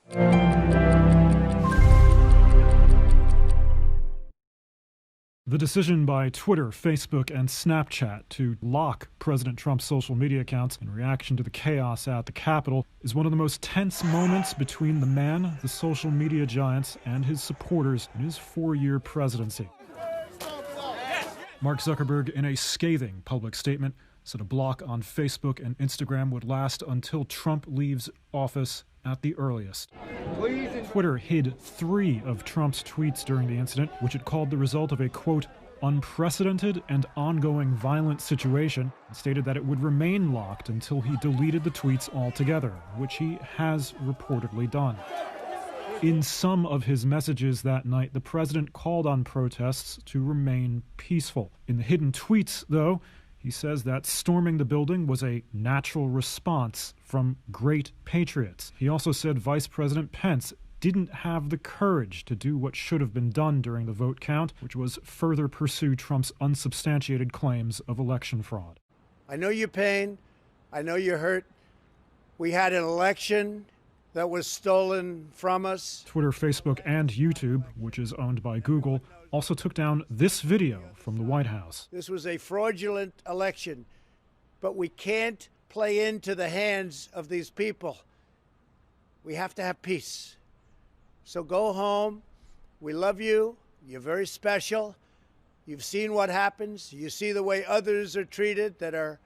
The decision by Twitter, Facebook, and Snapchat to lock President Trump's social media accounts in reaction to the chaos at the Capitol is one of the most tense moments between the man, the social media giants, and his supporters in his 4-year presidency. Mark Zuckerberg, in a scathing public statement, said a block on Facebook and Instagram would last until Trump leaves office at the earliest. Twitter hid 3 of Trump's tweets during the incident, which it called the result of a, quote, unprecedented and ongoing violent situation, and stated that it would remain locked until he deleted the tweets altogether, which he has reportedly done. In some of his messages that night, the president called on protests to remain peaceful. In the hidden tweets, though, he says that storming the building was a natural response from great patriots. He also said Vice President Pence didn't have the courage to do what should have been done during the vote count, which was further pursue Trump's unsubstantiated claims of election fraud. I know your pain. I know you're hurt. We had an election that was stolen from us. Twitter, Facebook, and YouTube, which is owned by Google, also took down this video from the White House. This was a fraudulent election, but we can't play into the hands of these people. We have to have peace. So go home. We love you. You're very special. You've seen what happens. You see the way others are treated that are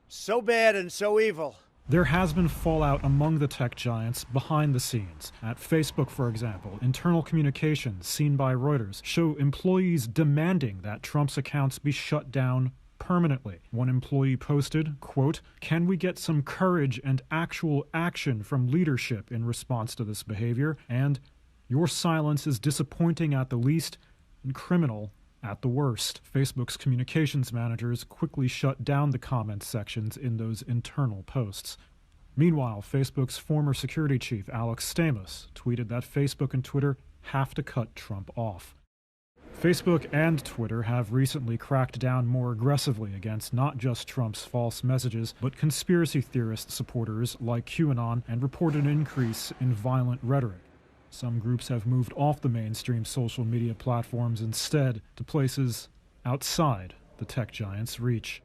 so bad and so evil. There has been fallout among the tech giants behind the scenes. At Facebook, for example, internal communications seen by Reuters show employees demanding that Trump's accounts be shut down permanently. One employee posted, quote, "Can we get some courage and actual action from leadership in response to this behavior?" And "Your silence is disappointing at the least and criminal at the worst." Facebook's communications managers quickly shut down the comments sections in those internal posts. Meanwhile, Facebook's former security chief, Alex Stamos, tweeted that Facebook and Twitter have to cut Trump off. Facebook and Twitter have recently cracked down more aggressively against not just Trump's false messages, but conspiracy theorist supporters like QAnon, and reported an increase in violent rhetoric. Some groups have moved off the mainstream social media platforms instead to places outside the tech giants' reach.